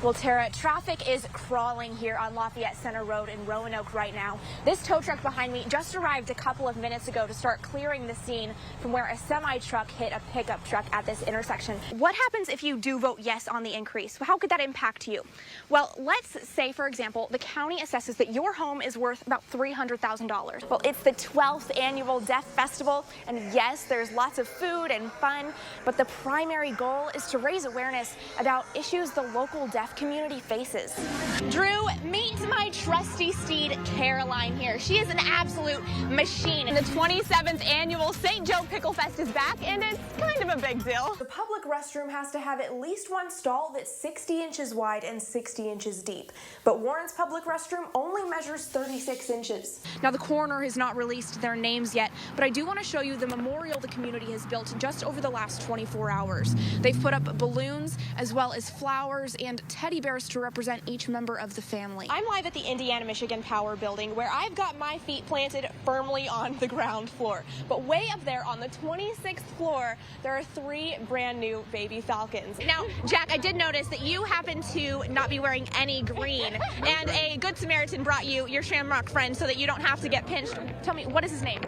Well, Tara, traffic is crawling here on Lafayette Center Road in Roanoke right now. This tow truck behind me just arrived a couple of minutes ago to start clearing the scene from where a semi-truck hit a pickup truck at this intersection. What happens if you do vote yes on the increase? How could that impact you? Well, let's say, for example, the county assesses that your home is worth about $300,000. Well, it's the 12th annual Deaf Festival, and yes, there's lots of food and fun, but the primary goal is to raise awareness about issues the local deaf community faces. Drew, meet my trusty steed, Caroline here. She is an absolute machine. And the 27th annual St. Joe Pickle Fest is back, and it's kind of a big deal. The public restroom has to have at least one stall that's 60 inches wide and 60 inches deep. But Warren's public restroom only measures 36 inches. Now, the coroner has not released their names yet, but I do want to show you the memorial the community has built just over the last 24 hours. They've put up balloons as well as flowers and teddy bears to represent each member of the family. I'm live at the Indiana-Michigan Power Building, where I've got my feet planted firmly on the ground floor. But way up there on the 26th floor, there are 3 brand new baby falcons. Now, Jack, I did notice that you happen to not be wearing any green, and a Good Samaritan brought you your shamrock friend so that you don't have to get pinched. Tell me, what is his name?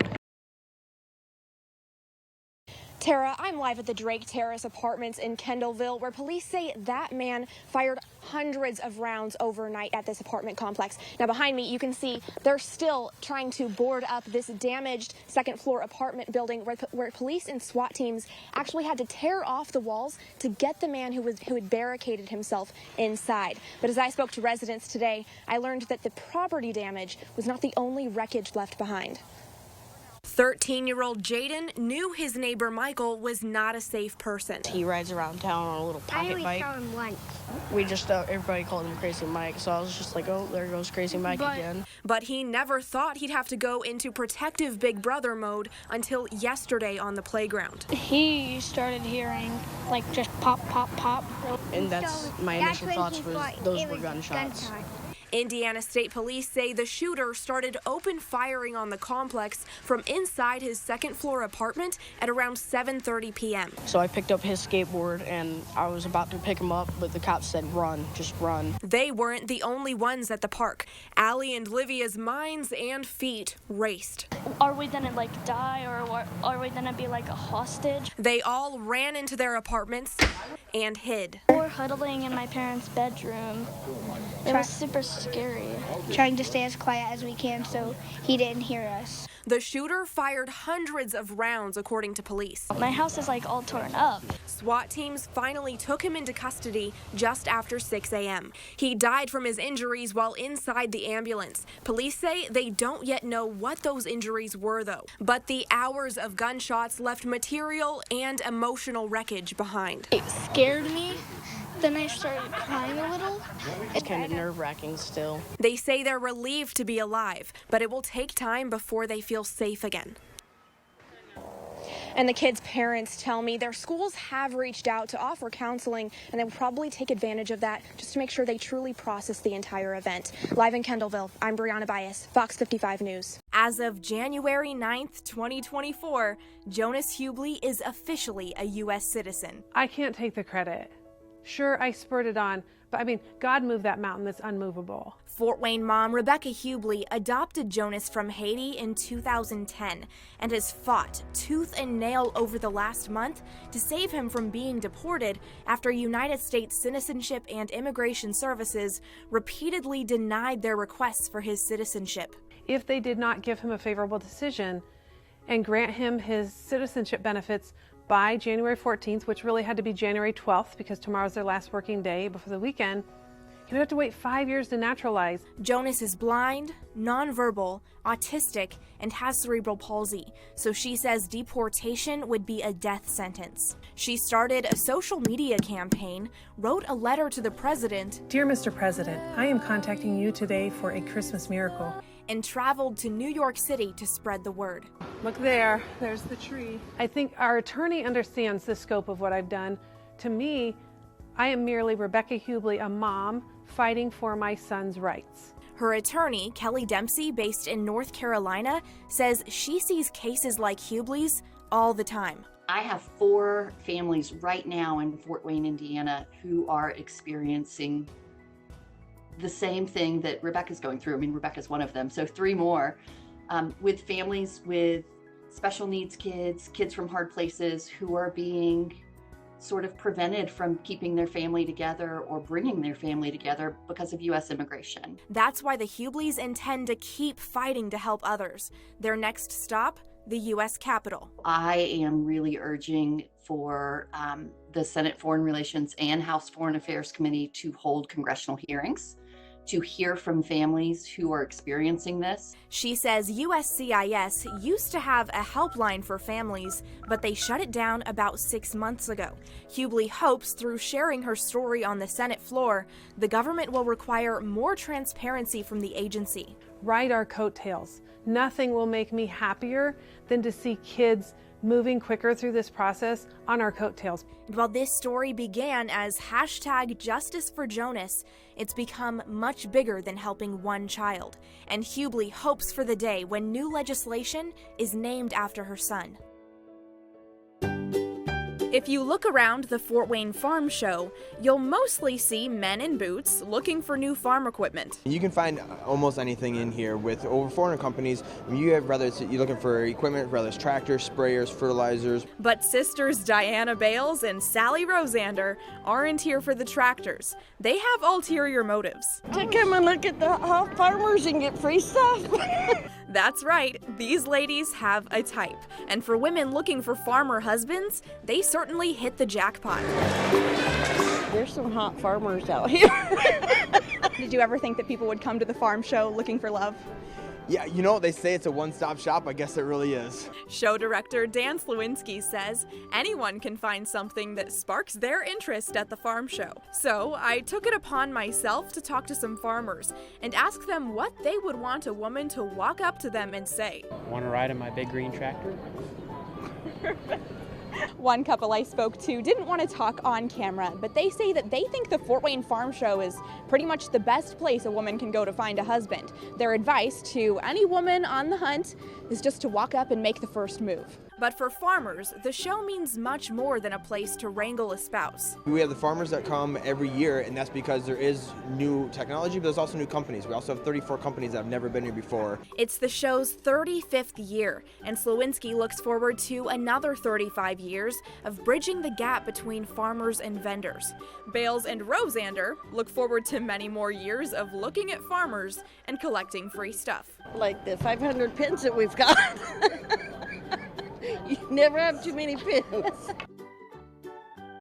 Tara, I'm live at the Drake Terrace Apartments in Kendallville, where police say that man fired hundreds of rounds overnight at this apartment complex. Now, behind me, you can see they're still trying to board up this damaged second-floor apartment building where police and SWAT teams actually had to tear off the walls to get the man who had barricaded himself inside. But as I spoke to residents today, I learned that the property damage was not the only wreckage left behind. 13-year-old Jaden knew his neighbor Michael was not a safe person. He rides around town on a little pocket bike. I only saw him once. We just, everybody called him Crazy Mike, so I was just like, oh, there goes Crazy Mike again. But he never thought he'd have to go into protective big brother mode until yesterday on the playground. He started hearing, like, just pop, pop, pop. And that's my initial thoughts was those were gunshots. Indiana State Police say the shooter started open firing on the complex from inside his second-floor apartment at around 7:30 p.m. So I picked up his skateboard and I was about to pick him up, but the cops said, run, just run. They weren't the only ones at the park. Allie and Livia's minds and feet raced. Are we gonna, like, die, or are we gonna be, like, a hostage? They all ran into their apartments and hid. We're huddling in my parents' bedroom. It was super scary. Trying to stay as quiet as we can so he didn't hear us. The shooter fired hundreds of rounds, according to police. My house is, like, all torn up. SWAT teams finally took him into custody just after 6 a.m. He died from his injuries while inside the ambulance. Police say they don't yet know what those injuries were, though. But the hours of gunshots left material and emotional wreckage behind. It scared me. Then I started crying a little. It's kind of nerve-wracking still. They say they're relieved to be alive, but it will take time before they feel safe again. And the kids' parents tell me their schools have reached out to offer counseling, and they will probably take advantage of that just to make sure they truly process the entire event. Live in Kendallville, I'm Briana Byus, Fox 55 News. As of January 9th, 2024, Jonas Hubley is officially a U.S. citizen. I can't take the credit. Sure, I spurred it on, but I mean, God moved that mountain that's unmovable. Fort Wayne mom Rebecca Hubley adopted Jonas from Haiti in 2010 and has fought tooth and nail over the last month to save him from being deported after United States Citizenship and Immigration Services repeatedly denied their requests for his citizenship. If they did not give him a favorable decision and grant him his citizenship benefits by January 14th, which really had to be January 12th because tomorrow's their last working day before the weekend, he would have to wait 5 years to naturalize. Jonas is blind, nonverbal, autistic, and has cerebral palsy, so she says deportation would be a death sentence. She started a social media campaign, wrote a letter to the president. Dear Mr. President, I am contacting you today for a Christmas miracle. And traveled to New York City to spread the word. Look there, there's the tree. I think our attorney understands the scope of what I've done. To me, I am merely Rebecca Hubley, a mom fighting for my son's rights. Her attorney, Kelly Dempsey, based in North Carolina, says she sees cases like Hubley's all the time. I have 4 families right now in Fort Wayne, Indiana, who are experiencing the same thing that Rebecca's going through. I mean, Rebecca's one of them. So 3 more with families with special needs kids, kids from hard places who are being sort of prevented from keeping their family together or bringing their family together because of U.S. immigration. That's why the Hubleys intend to keep fighting to help others. Their next stop, the U.S. Capitol. I am really urging for the Senate Foreign Relations and House Foreign Affairs Committee to hold congressional hearings to hear from families who are experiencing this. She says USCIS used to have a helpline for families, but they shut it down about 6 months ago. Hubley hopes through sharing her story on the Senate floor, the government will require more transparency from the agency. Ride our coattails. Nothing will make me happier than to see kids moving quicker through this process on our coattails. While this story began as #JusticeForJonas, it's become much bigger than helping one child. And Hubley hopes for the day when new legislation is named after her son. If you look around the Fort Wayne Farm Show, you'll mostly see men in boots looking for new farm equipment. You can find almost anything in here with over 400 companies. You have, whether it's you're looking for equipment, whether it's tractors, sprayers, fertilizers. But sisters Diana Bales and Sally Rosander aren't here for the tractors. They have ulterior motives. To come and look at the farmers and get free stuff. That's right, these ladies have a type. And for women looking for farmer husbands, they certainly hit the jackpot. There's some hot farmers out here. Did you ever think that people would come to the farm show looking for love? Yeah, you know, they say it's a one-stop shop. I guess it really is. Show director Dan Slawinski says anyone can find something that sparks their interest at the farm show. So I took it upon myself to talk to some farmers and ask them what they would want a woman to walk up to them and say. Want to ride in my big green tractor? One couple I spoke to didn't want to talk on camera, but they say that they think the Fort Wayne Farm Show is pretty much the best place a woman can go to find a husband. Their advice to any woman on the hunt is just to walk up and make the first move. But for farmers, the show means much more than a place to wrangle a spouse. We have the farmers that come every year, and that's because there is new technology, but there's also new companies. We also have 34 companies that have never been here before. It's the show's 35th year, and Slawinski looks forward to another 35 years of bridging the gap between farmers and vendors. Bales and Rosander look forward to many more years of looking at farmers and collecting free stuff. Like the 500 pins that we've got. You never have too many pins.